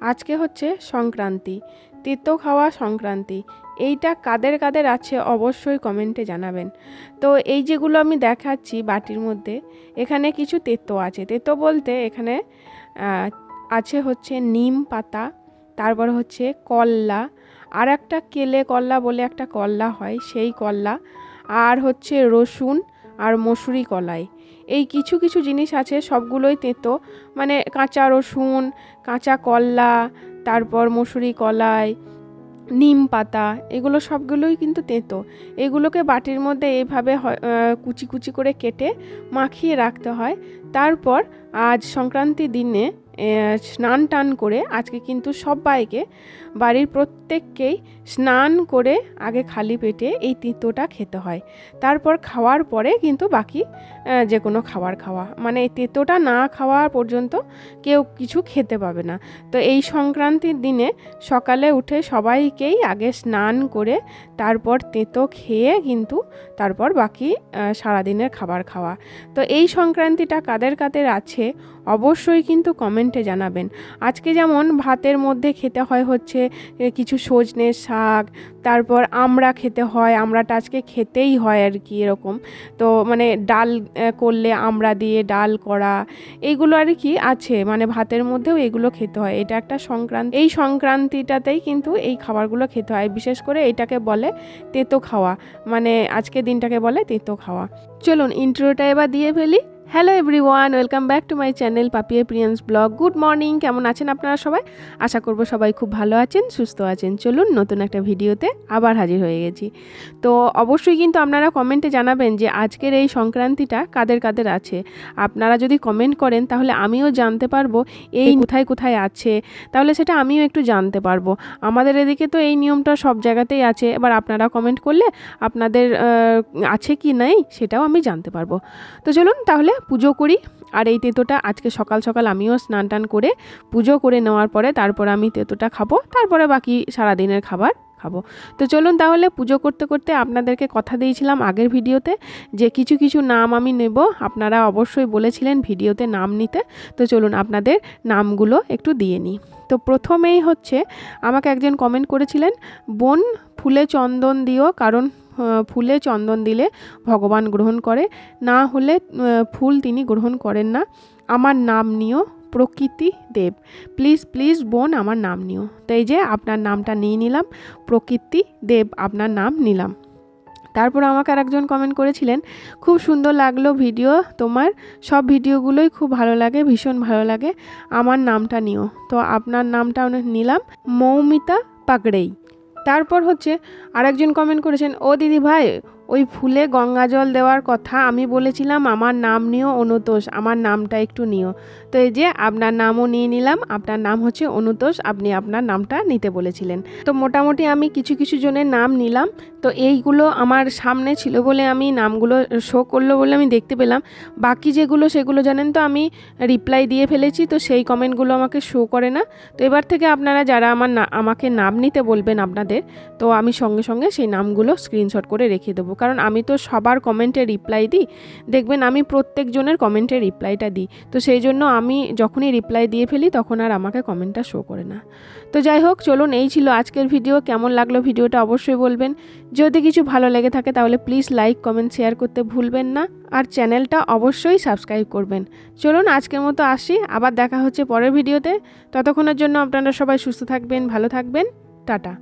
আজকে হচ্ছে সংক্রান্তি, তেতো খাওয়া সংক্রান্তি। এইটা কাদের কাদের আছে অবশ্যই কমেন্টে জানাবেন। তো এই যেগুলো আমি দেখাচ্ছি বাটির মধ্যে, এখানে কিছু তেতো আছে। তেতো বলতে এখানে আছে হচ্ছে নিম পাতা, তারপর হচ্ছে কল্লা, আর একটা কেলে কল্লা বলে একটা কল্লা হয় সেই কল্লা, আর হচ্ছে রসুন আর মসুরি কলাই। এই কিছু কিছু জিনিস আছে, সবগুলোই তেতো। মানে কাঁচা রসুন, কাঁচা কল্লা, তারপর মসুরি কলাই, নিম পাতা, এগুলো সবগুলোই কিন্তু তেতো। এগুলোকে বাটির মধ্যে এইভাবে কুচি কুচি করে কেটে মাখিয়ে রাখতে হয়। তারপর আজ সংক্রান্তির দিনে স্নান টান করে আজকে কিন্তু সবাইকে, বাড়ির প্রত্যেককেই স্নান করে আগে খালি পেটে এই তেঁতোটা খেতে হয়। তারপর খাওয়ার পরে কিন্তু বাকি যে কোনো খাবার খাওয়া, মানে এই তেঁতোটা না খাওয়া পর্যন্ত কেউ কিছু খেতে পাবে না। তো এই সংক্রান্তির দিনে সকালে উঠে সবাইকেই আগে স্নান করে তারপর তেঁতো খেয়ে কিন্তু তারপর বাকি সারাদিনের খাবার খাওয়া। তো এই সংক্রান্তিটা কাদের কাদের আছে অবশ্যই কিন্তু কমেন্টে জানাবেন। আজকে যেমন ভাতের মধ্যে খেতে হয় হচ্ছে কিছু সজনে শাক, তারপর আমড়া খেতে হয়, আমড়াটা আজকে খেতেই হয় আর কি, এরকম। তো মানে ডাল করলে আমড়া দিয়ে ডাল করা, এইগুলো আর কি আছে, মানে ভাতের মধ্যেও এগুলো খেতে হয়। এটা একটা সংক্রান্তি, এই সংক্রান্তিটাতেই কিন্তু এই খাবারগুলো খেতে হয়। বিশেষ করে এটাকে বলে তেতো খাওয়া, মানে আজকে দিনটাকে বলে তেতো খাওয়া। চলুন ইন্ট্রোটা এবার দিয়ে ফেলি। Hello everyone, welcome back to my channel Papiya প্রিয়ান্স ব্লগ। গুড মর্নিং, কেমন আছেন আপনারা সবাই? আশা করব সবাই খুব ভালো আছেন, সুস্থ আছেন। চলুন নতুন একটা ভিডিওতে আবার হাজির হয়ে গেছি। তো অবশ্যই কিন্তু আপনারা কমেন্টে জানাবেন যে আজকের এই সংক্রান্তিটা কাদের কাদের আছে। আপনারা যদি কমেন্ট করেন তাহলে আমিও জানতে পারবো এই কোথায় কোথায় আছে, তাহলে সেটা আমিও একটু জানতে পারবো। আমাদের এদিকে তো এই নিয়মটা সব জায়গাতেই আছে, এবার আপনারা কমেন্ট করলে আপনাদের আছে কি নাই সেটাও আমি জানতে পারবো। তো চলুন তাহলে পুজো করি। আর এই তেঁতোটা আজকে সকাল সকাল আমিও স্নান টান করে পুজো করে নেওয়ার পরে তারপর আমি তেঁতোটা খাবো, তারপরে বাকি সারাদিনের খাবার খাবো। তো চলুন তাহলে পুজো করতে করতে আপনাদেরকে কথা দিয়েছিলাম আগের ভিডিওতে যে কিছু কিছু নাম আমি নেব, আপনারা অবশ্যই বলেছিলেন ভিডিওতে নাম নিতে। তো চলুন আপনাদের নামগুলো একটু দিয়ে নিই। তো প্রথমেই হচ্ছে আমাকে একজন কমেন্ট করেছিলেন, বোন ফুলে চন্দন দিও, কারণ ফুলে চন্দন দিলে ভগবান গ্রহণ করে, না হলে ফুল তিনি গ্রহণ করেন না। আমার নাম নিও প্রকৃতি দেব, প্লিজ প্লিজ বোন আমার নাম নিও। তো এই যে আপনার নামটা নিয়ে নিলাম, প্রকৃতি দেব আপনার নাম নিলাম। তারপর আমাকে আরেকজন কমেন্ট করেছিলেন, খুব সুন্দর লাগলো ভিডিও, তোমার সব ভিডিওগুলোই খুব ভালো লাগে, ভীষণ ভালো লাগে, আমার নামটা নিও। তো আপনার নামটা নিলাম, মৌমিতা পাগড়েই। তারপর হচ্ছে আরেকজন কমেন্ট করেছেন, ও দিদি ভাই ওই ফুলে গঙ্গা জল দেওয়ার কথা আমি বলেছিলাম, আমার নাম নিও অনুতোষ, আমার নামটা একটু নিও। তো এই যে আপনার নামও নিয়ে নিলাম, আপনার নাম হচ্ছে অনুতোষ, আপনি আপনার নামটা নিতে বলেছিলেন। তো মোটামুটি আমি কিছু কিছু জনের নাম নিলাম। তো এইগুলো আমার সামনে ছিল বলে আমি নামগুলো শো করলো বলে আমি দেখতে পেলাম। বাকি যেগুলো সেগুলো জানেন তো আমি রিপ্লাই দিয়ে ফেলেছি, তো সেই কমেন্টগুলো আমাকে শো করে না। তো এবার থেকে আপনারা যারা আমাকে নাম নিতে বলবেন আপনাদের, তো আমি সঙ্গে সঙ্গে সেই নামগুলো স্ক্রিনশট করে রেখে দেবো, কারণ আমি তো সবার কমেন্টে রিপ্লাই দিই, দেখবেন আমি প্রত্যেকজনের কমেন্টে রিপ্লাইটা দিই। তো সেই জন্য আমি যখনই রিপ্লাই দিয়ে ফেলি তখন আর আমাকে কমেন্টটা শো করে না। তো যাই হোক, চলুন এই ছিল আজকের ভিডিও। কেমন লাগলো ভিডিওটা অবশ্যই বলবেন। যদি কিছু ভালো লেগে থাকে তাহলে প্লিজ লাইক কমেন্ট শেয়ার করতে ভুলবেন না, আর চ্যানেলটা অবশ্যই সাবস্ক্রাইব করবেন। চলুন আজকের মতো আসি, আবার দেখা হচ্ছে পরের ভিডিওতে। ততক্ষণের জন্য আপনারা সবাই সুস্থ থাকবেন, ভালো থাকবেন, টাটা।